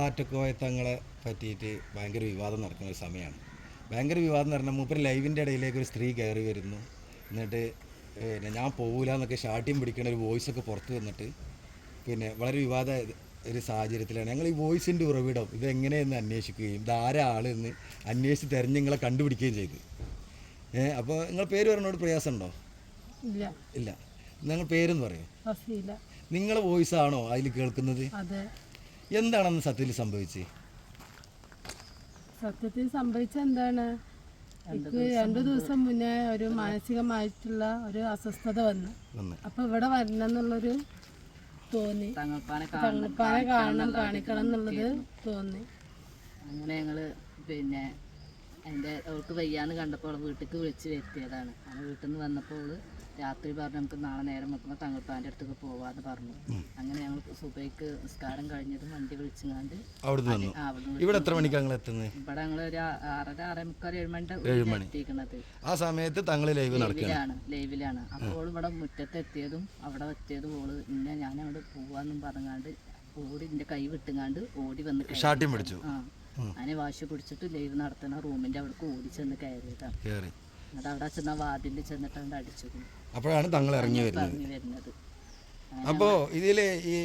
ആറ്റക്കോയ തങ്ങളെ പറ്റിയിട്ട് ഭയങ്കര വിവാദം നടക്കുന്ന ഒരു സമയമാണ്. ഭയങ്കര വിവാദം എന്ന് പറഞ്ഞാൽ മൂപ്പര് ലൈവിൻ്റെ ഇടയിലേക്ക് ഒരു സ്ത്രീ കയറി വരുന്നു. എന്നിട്ട് ഞാൻ പോകില്ല എന്നൊക്കെ ഷാട്ടിയും പിടിക്കുന്ന ഒരു വോയിസൊക്കെ പുറത്ത് വന്നിട്ട് വളരെ വിവാദ ഒരു സാഹചര്യത്തിലാണ് ഞങ്ങൾ ഈ വോയിസിൻ്റെ ഉറവിടം ഇതെങ്ങനെയെന്ന് അന്വേഷിക്കുകയും ഇതാരാ ആളെന്ന് അന്വേഷിച്ച് തിരഞ്ഞ് നിങ്ങളെ കണ്ടുപിടിക്കുകയും ചെയ്തു. അപ്പോൾ നിങ്ങൾ പേര് പറഞ്ഞോട് പ്രയാസമുണ്ടോ? ഇല്ല. നിങ്ങൾ പേരെന്ന് പറയും. നിങ്ങളെ വോയിസാണോ അതിൽ കേൾക്കുന്നത്? എന്താണെന്ന് സത്യത്തിൽ സംഭവിച്ചത്? എന്താണ്, എനിക്ക് 2 ദിവസം മുന്നേ ഒരു മാനസികമായിട്ടുള്ള ഒരു അസ്വസ്ഥത വന്നു. അപ്പൊ ഇവിടെ വരണം എന്നുള്ളൊരു തോന്നി, തങ്ങൾപ്പാനെ കാണിക്കണം എന്നുള്ളത് തോന്നി. അങ്ങനെ ഞങ്ങള് അതിൻ്റെ അവൾക്ക് വയ്യാന്ന് കണ്ടപ്പോൾ വീട്ടിലേക്ക് വിളിച്ച് വരുത്തിയതാണ്. അങ്ങനെ വീട്ടിൽ നിന്ന് വന്നപ്പോൾ രാത്രി പറഞ്ഞു നമുക്ക് നാളെ നേരം വെക്കുമ്പോൾ തങ്ങൾപ്പാൻ്റെ അടുത്തേക്ക് പോവാന്ന് പറഞ്ഞു. അങ്ങനെ ഞങ്ങൾ സുബൈക്ക് നിസ്കാരം കഴിഞ്ഞതും വണ്ടി വിളിച്ചങ്ങാണ്ട് ഇവിടെ എത്ര മണിക്കാണ് എത്തുന്നത്? ഇവിടെ ഞങ്ങൾ ഒരു 6:30, 6:45 എത്തിക്കുന്നത്. ആ സമയത്ത് തങ്ങൾ ലൈവിലാണ്. അപ്പോൾ ഇവിടെ മുറ്റത്തെത്തിയതും അവിടെ എത്തിയതും ഓള് പിന്നെ ഞാൻ അവിടെ പോവാന്നും പറഞ്ഞാണ്ട് ഓടി എൻ്റെ കൈ വിട്ടുങ്ങാണ്ട് ഓടി വന്ന് ഷാട്ടിയും പിടിച്ചു. അതിനെ വാശി പിടിച്ചിട്ട് ലൈവ് നടത്തുന്ന റൂമിൻ്റെ അവിടെ ഓടി ചെന്ന് കയറിയതാണ്. എന്നിട്ട് അവിടെ ചെന്ന വാതിലിൽ ചെന്നിട്ട് അടിച്ചു. അപ്പോഴാണ് തങ്ങൾ ഇറങ്ങി വരുന്നത്. അപ്പോൾ ഇതിൽ ഈ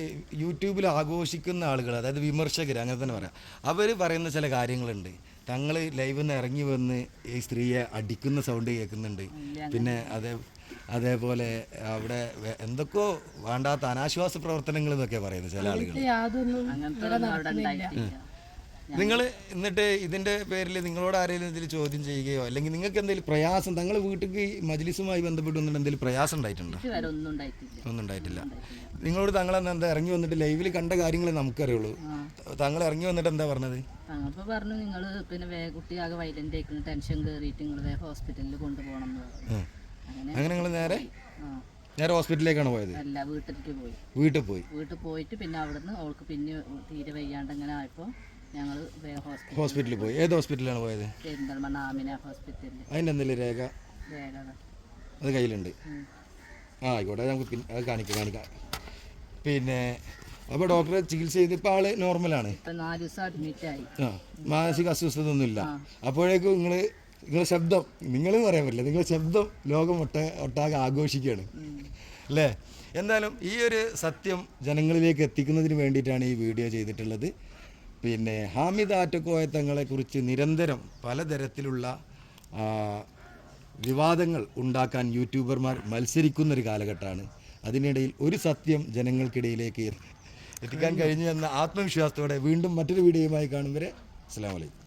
യൂട്യൂബിൽ ആഘോഷിക്കുന്ന ആളുകൾ, അതായത് വിമർശകർ, അങ്ങനെ തന്നെ പറയാം, അവർ പറയുന്ന ചില കാര്യങ്ങളുണ്ട്. തങ്ങൾ ലൈവിൽ നിന്ന് ഇറങ്ങി വന്ന് ഈ സ്ത്രീയെ അടിക്കുന്ന സൗണ്ട് കേൾക്കുന്നുണ്ട്. പിന്നെ അതേപോലെ അവിടെ എന്തൊക്കെയോ വേണ്ടാത്ത അനാശ്വാസ പ്രവർത്തനങ്ങൾ എന്നൊക്കെ പറയുന്നത് ചില ആളുകൾ. നിങ്ങൾ എന്നിട്ട് ഇതിൻ്റെ പേരിൽ നിങ്ങളോട് ആരെങ്കിലും ഇതിൽ ചോദ്യം ചെയ്യുകയോ അല്ലെങ്കിൽ നിങ്ങൾക്ക് എന്തെങ്കിലും പ്രയാസം, തങ്ങൾ വീട്ടിലേക്ക് മജ്ലിസുമായി ബന്ധപ്പെട്ട് എന്തെങ്കിലും പ്രയാസം ഉണ്ടായിട്ടുണ്ടോ? ഒന്നും ഉണ്ടായിട്ടില്ല. നിങ്ങളോട് തങ്ങളെന്താ ഇറങ്ങി വന്നിട്ട് ലൈവിൽ കണ്ട കാര്യങ്ങൾ നമുക്കറിയുള്ളൂ. തങ്ങൾ ഇറങ്ങി വന്നിട്ട് എന്താ പറഞ്ഞത്? അപ്പോൾ പറഞ്ഞു നിങ്ങൾ കുട്ടിയാകെ വൈലൻ്റ് ആയിക്കുന്നു, ടെൻഷൻ കയറിയിട്ട് നിങ്ങൾ ഹോസ്പിറ്റലിൽ കൊണ്ടുപോകണം എന്ന് പറഞ്ഞു. അങ്ങനെ നിങ്ങൾ നേരെ ഹോസ്പിറ്റലിലേക്കാണ് പോയത്? അല്ല, വീട്ടിൽ പോയിട്ട് പിന്നെ അവിടുന്ന് അവൾക്ക് പിന്നെ തീരെ വയ്യാണ്ട് അങ്ങനെ ആയപ്പോൾ ഞങ്ങൾ ഹോസ്പിറ്റലിൽ പോയി. ഏത് ഹോസ്പിറ്റലിലാണ് പോയത്? പെരിന്തൽമണ്ണ ആമിന ഹോസ്പിറ്റലിൽ. അതിൻ്റെ എന്തെങ്കിലും രേഖ അത് കയ്യിലുണ്ട്? ആയിക്കോട്ടെ, നമുക്ക് അത് കാണിക്കാം. പിന്നെ അപ്പോൾ ഡോക്ടറെ ചികിത്സ ചെയ്ത് ഇപ്പോൾ ആള് നോർമലാണ്. 4 ദിവസം അഡ്മിറ്റ് ആയി. മാനസിക അസ്വസ്ഥത ഒന്നുമില്ല. അപ്പോഴേക്കും നിങ്ങളെ ശബ്ദം, നിങ്ങൾ പറയാൻ പറ്റില്ല, നിങ്ങളുടെ ശബ്ദം ലോകം ഒട്ടാകെ ആഘോഷിക്കുകയാണ് അല്ലേ? എന്തായാലും ഈ ഒരു സത്യം ജനങ്ങളിലേക്ക് എത്തിക്കുന്നതിന് വേണ്ടിയിട്ടാണ് ഈ വീഡിയോ ചെയ്തിട്ടുള്ളത്. ഹാമിദ് ആറ്റക്കോയ തങ്ങളെക്കുറിച്ച് നിരന്തരം പലതരത്തിലുള്ള വിവാദങ്ങൾ ഉണ്ടാക്കാൻ യൂട്യൂബർമാർ മത്സരിക്കുന്നൊരു കാലഘട്ടമാണ്. അതിനിടയിൽ ഒരു സത്യം ജനങ്ങൾക്കിടയിലേക്ക് എത്തിക്കാൻ കഴിഞ്ഞു എന്ന ആത്മവിശ്വാസത്തോടെ വീണ്ടും മറ്റൊരു വീഡിയോയുമായി കാണും വരെ അസ്സലാമു അലൈക്കും.